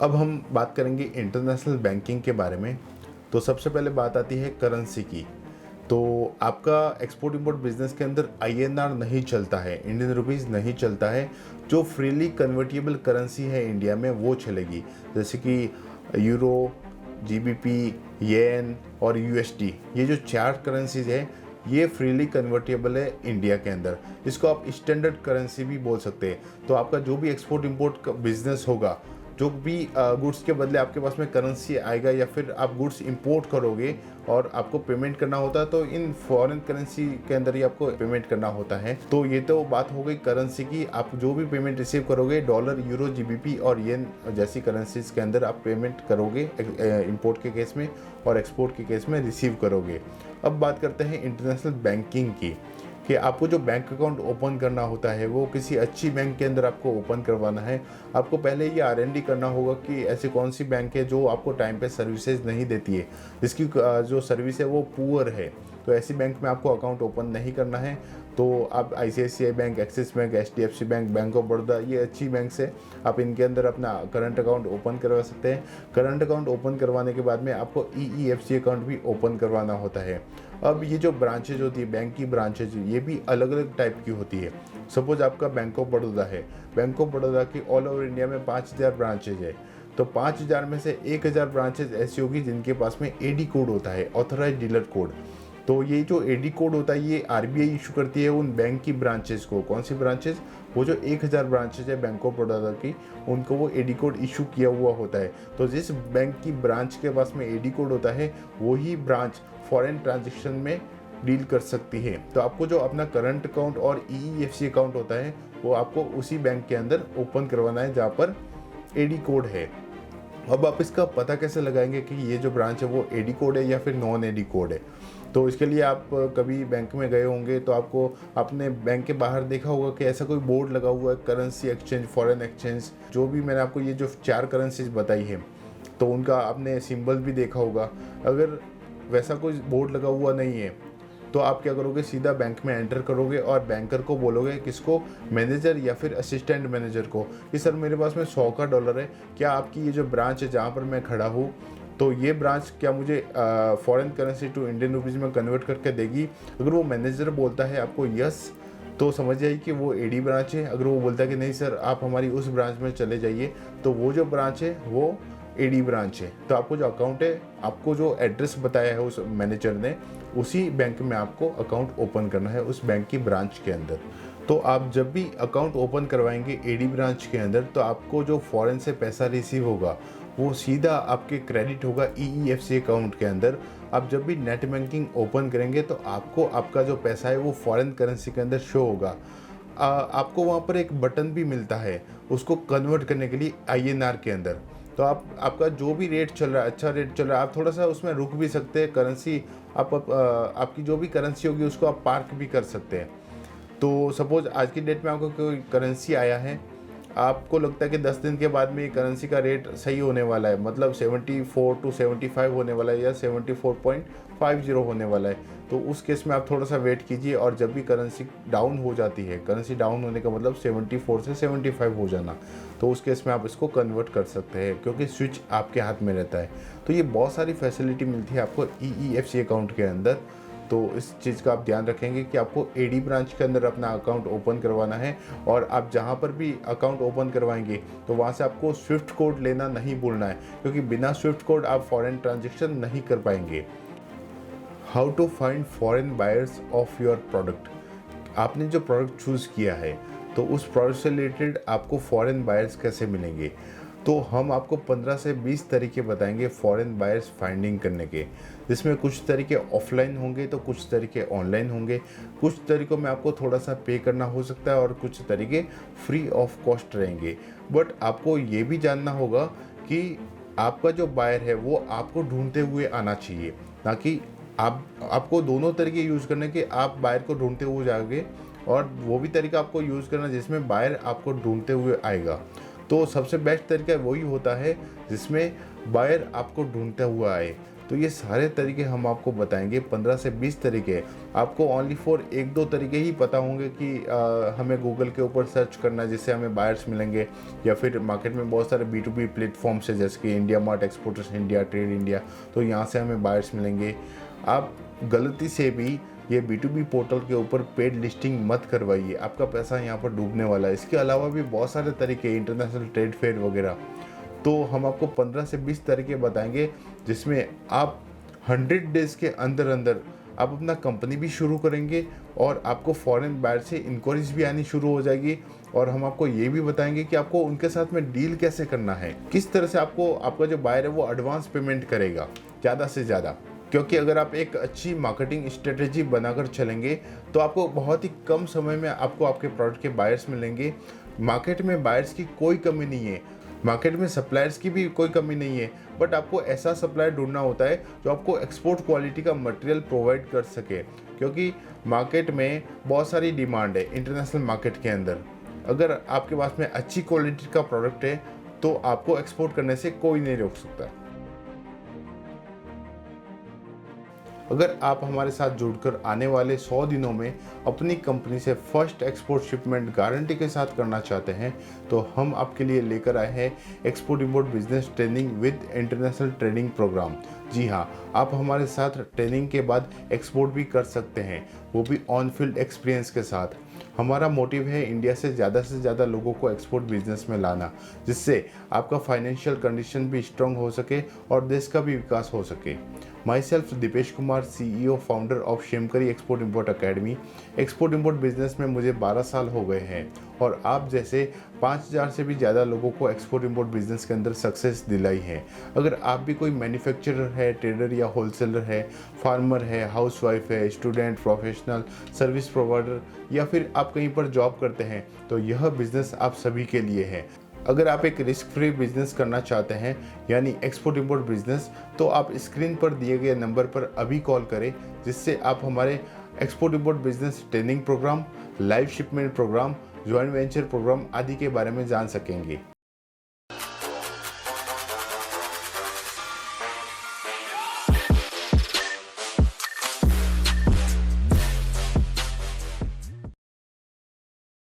अब हम बात करेंगे इंटरनेशनल बैंकिंग के बारे में। तो सबसे पहले बात आती है करेंसी की। तो आपका एक्सपोर्ट इंपोर्ट बिजनेस के अंदर आईएनआर नहीं चलता है, इंडियन रुपीस नहीं चलता है। जो फ्रीली कन्वर्टेबल करेंसी है इंडिया में वो चलेगी, जैसे कि यूरो, जीबीपी, येन और यूएसडी। ये जो चार करेंसीज है ये फ्रीली कन्वर्टेबल है इंडिया के अंदर। इसको आप स्टैंडर्ड करेंसी भी बोल सकते हैं। तो आपका जो भी एक्सपोर्ट इंपोर्ट का बिजनेस होगा, जो भी गुड्स के बदले आपके पास में करेंसी आएगा या फिर आप गुड्स इंपोर्ट करोगे और आपको पेमेंट करना होता है, तो इन फॉरेन करेंसी के अंदर ही आपको पेमेंट करना होता है। तो ये तो बात हो गई करेंसी की। आप जो भी पेमेंट रिसीव करोगे डॉलर, यूरो, जीबीपी और येन जैसी करेंसीज के अंदर आप पेमेंट करोगे इंपोर्ट के केस में, और एक्सपोर्ट के केस में रिसीव करोगे। अब बात करते हैं इंटरनेशनल बैंकिंग की, कि आपको जो बैंक अकाउंट ओपन करना होता है वो किसी अच्छी बैंक के अंदर आपको ओपन करवाना है। आपको पहले ये आरएनडी करना होगा कि ऐसी कौन सी बैंक है जो आपको टाइम पे सर्विसेज नहीं देती है, जिसकी जो सर्विस है वो पुअर है। तो ऐसी बैंक में आपको अकाउंट ओपन नहीं करना है। तो आप ICICI bank, axis bank, HDFC bank, bank of Baroda, ये अच्छी बैंक्स है। आप इनके अंदर अपना करंट अकाउंट ओपन करवा सकते हैं। करंट अकाउंट ओपन करवाने के बाद में आपको ईईएफसी अकाउंट भी ओपन करवाना होता है। अब ये जो ब्रांचेज होती है, बैंक की ब्रांचेज, ये भी अलग अलग टाइप की होती है। सपोज आपका बैंक ऑफ बड़ौदा है, बैंक ऑफ बड़ौदा की ऑल ओवर इंडिया में 5000 ब्रांचेज है। तो 5000 में से 1000 ब्रांचेज ऐसी होगी जिनके पास में एडी कोड होता है, ऑथराइज डीलर कोड। तो ये जो एडी कोड होता है ये आरबीआई इशू करती है उन बैंक की ब्रांचेज को। कौन सी ब्रांचेज? वो जो 1000 ब्रांचेज है बैंक ऑफ बड़ौदा की, उनको वो एडी कोड इशू किया हुआ होता है। तो जिस बैंक की ब्रांच के पास में एडी कोड होता है वही ब्रांच फॉरेन ट्रांजेक्शन में डील कर सकती है। तो आपको जो अपना करंट अकाउंट और ईईएफसी अकाउंट होता है वो आपको उसी बैंक के अंदर ओपन करवाना है जहाँ पर एडी कोड है। अब आप इसका पता कैसे लगाएंगे कि ये जो ब्रांच है वो एडी कोड है या फिर नॉन एडी कोड है? तो इसके लिए आप कभी बैंक में गए होंगे तो आपको अपने बैंक के बाहर देखा होगा कि ऐसा कोई बोर्ड लगा हुआ है, करेंसी एक्सचेंज, फॉरेन एक्सचेंज। जो भी मैंने आपको ये जो 4 करेंसीज बताई है तो उनका आपने सिंबल भी देखा होगा। अगर वैसा कोई बोर्ड लगा हुआ नहीं है तो आप क्या करोगे, सीधा बैंक में एंटर करोगे और बैंकर को बोलोगे, किसको? मैनेजर या फिर असिस्टेंट मैनेजर को, कि सर मेरे पास में 100 का डॉलर है, क्या आपकी ये जो ब्रांच है जहाँ पर मैं खड़ा हूँ तो ये ब्रांच क्या मुझे foreign currency to Indian rupees में कन्वर्ट करके देगी? अगर वो मैनेजर बोलता है आपको यस, तो समझ जाइए कि वो एडी ब्रांच है। अगर वो बोलता है कि नहीं सर आप हमारी उस ब्रांच में चले जाइए, तो वो जो ब्रांच है वो एडी ब्रांच है। तो आपको जो अकाउंट है, आपको जो एड्रेस बताया है उस मैनेजर ने, उसी बैंक में आपको अकाउंट ओपन करना है, उस बैंक की ब्रांच के अंदर। तो आप जब भी अकाउंट ओपन करवाएंगे एडी ब्रांच के अंदर, तो आपको जो फॉरेन से पैसा रिसीव होगा वो सीधा आपके क्रेडिट होगा ईईएफसी अकाउंट के अंदर। आप जब भी नेट बैंकिंग ओपन करेंगे तो आपको आपका जो पैसा है वो फॉरेन करेंसी के अंदर शो होगा। आपको वहाँ पर एक बटन भी मिलता है उसको कन्वर्ट करने के लिए आईएनआर के अंदर। तो आपका जो भी रेट चल रहा है, अच्छा रेट चल रहा है, आप थोड़ा सा उसमें रुक भी सकते हैं। करेंसी आपकी जो भी करेंसी होगी उसको आप पार्क भी कर सकते हैं। तो सपोज आज की डेट में आपको कोई करेंसी आया है, आपको लगता है कि 10 दिन के बाद में ये करेंसी का रेट सही होने वाला है, मतलब 74 टू 75 होने वाला है या 74.50 होने वाला है, तो उस केस में आप थोड़ा सा वेट कीजिए। और जब भी करेंसी डाउन हो जाती है, करेंसी डाउन होने का मतलब 74 से 75 हो जाना, तो उस केस में आप इसको कन्वर्ट कर सकते हैं, क्योंकि स्विच आपके हाथ में रहता है। तो ये बहुत सारी फैसिलिटी मिलती है आपको ईईएफसी अकाउंट के अंदर। तो इस चीज़ का आप ध्यान रखेंगे कि आपको एडी ब्रांच के अंदर अपना अकाउंट ओपन करवाना है। और आप जहाँ पर भी अकाउंट ओपन करवाएंगे तो वहाँ से आपको स्विफ्ट कोड लेना नहीं भूलना है, क्योंकि बिना स्विफ्ट कोड आप फॉरेन ट्रांजेक्शन नहीं कर पाएंगे। How to find foreign buyers of your product. आपने जो प्रोडक्ट चूज़ किया है तो उस प्रोडक्ट से रिलेटेड आपको फॉरेन बायर्स कैसे मिलेंगे? तो हम आपको 15 से 20 तरीके बताएंगे फॉरेन बायर्स फाइंडिंग करने के, जिसमें कुछ तरीके ऑफलाइन होंगे तो कुछ तरीके ऑनलाइन होंगे। कुछ तरीकों में आपको थोड़ा सा पे करना हो सकता है और कुछ तरीके फ्री ऑफ कॉस्ट रहेंगे। बट आपको ये भी जानना होगा कि आपका जो बायर है वो आपको ढूंढते हुए आना चाहिए, ना कि आपको दोनों तरीके यूज़ करने के। आप बायर को ढूंढते हुए जाओगे और वो भी तरीका आपको यूज़ करना जिसमें बायर आपको ढूंढते हुए आएगा। तो सबसे बेस्ट तरीका वही होता है जिसमें बायर आपको ढूंढता हुआ आए। तो ये सारे तरीके हम आपको बताएंगे, 15 से 20 तरीके। आपको ओनली फॉर 1-2 तरीके ही पता होंगे कि हमें गूगल के ऊपर सर्च करना है जिससे हमें बायर्स मिलेंगे, या फिर मार्केट में बहुत सारे B2B प्लेटफॉर्म्स है जैसे कि India mart, exporters India, trade India, तो यहाँ से हमें बायर्स मिलेंगे। आप गलती से भी ये B2B पोर्टल के ऊपर पेड लिस्टिंग मत करवाइए, आपका पैसा यहाँ पर डूबने वाला है। इसके अलावा भी बहुत सारे तरीके, इंटरनेशनल ट्रेड फेयर वगैरह, तो हम आपको 15 से 20 तरीके बताएंगे जिसमें आप 100 डेज़ के अंदर अंदर आप अपना कंपनी भी शुरू करेंगे और आपको फॉरेन बायर से इंक्वायरीज भी आनी शुरू हो जाएगी। और हम आपको ये भी बताएंगे कि आपको उनके साथ में डील कैसे करना है, किस तरह से आपको आपका जो बायर है वो एडवांस पेमेंट करेगा ज़्यादा से ज़्यादा। क्योंकि अगर आप एक अच्छी मार्केटिंग स्ट्रेटेजी बनाकर चलेंगे तो आपको बहुत ही कम समय में आपको आपके प्रोडक्ट के बायर्स मिलेंगे। मार्केट में बायर्स की कोई कमी नहीं है, मार्केट में सप्लायर्स की भी कोई कमी नहीं है, बट आपको ऐसा सप्लायर ढूंढना होता है जो आपको एक्सपोर्ट क्वालिटी का मटेरियल प्रोवाइड कर सके। क्योंकि मार्केट में बहुत सारी डिमांड है इंटरनेशनल मार्केट के अंदर। अगर आपके पास में अच्छी क्वालिटी का प्रोडक्ट है तो आपको एक्सपोर्ट करने से कोई नहीं रोक सकता। अगर आप हमारे साथ जुड़कर आने वाले 100 दिनों में अपनी कंपनी से फर्स्ट एक्सपोर्ट शिपमेंट गारंटी के साथ करना चाहते हैं तो हम आपके लिए लेकर आए हैं export import business training with international training programme. जी हाँ, आप हमारे साथ ट्रेनिंग के बाद एक्सपोर्ट भी कर सकते हैं, वो भी ऑन फील्ड एक्सपीरियंस के साथ। हमारा मोटिव है इंडिया से ज़्यादा लोगों को एक्सपोर्ट बिजनेस में लाना, जिससे आपका फाइनेंशियल कंडीशन भी स्ट्रांग हो सके और देश का भी विकास हो सके। Myself Dipesh Kumar, CEO founder of शेमकरी export import academy. Export import business में मुझे 12 साल हो गए हैं और आप जैसे 5000 से भी ज़्यादा लोगों को एक्सपोर्ट इंपोर्ट बिजनेस के अंदर सक्सेस दिलाई है। अगर आप भी कोई मैन्युफैक्चरर है, ट्रेडर या होलसेलर है, फार्मर है, हाउसवाइफ है, स्टूडेंट, प्रोफेशनल, सर्विस प्रोवाइडर या फिर आप कहीं पर जॉब करते हैं तो यह बिज़नेस आप सभी के लिए है। अगर आप एक रिस्क फ्री बिजनेस करना चाहते हैं यानी एक्सपोर्ट इंपोर्ट बिजनेस, तो आप स्क्रीन पर दिए गए नंबर पर अभी कॉल करें, जिससे आप हमारे export import business training programme, live shipment programme, joint venture programme आदि के बारे में जान सकेंगे।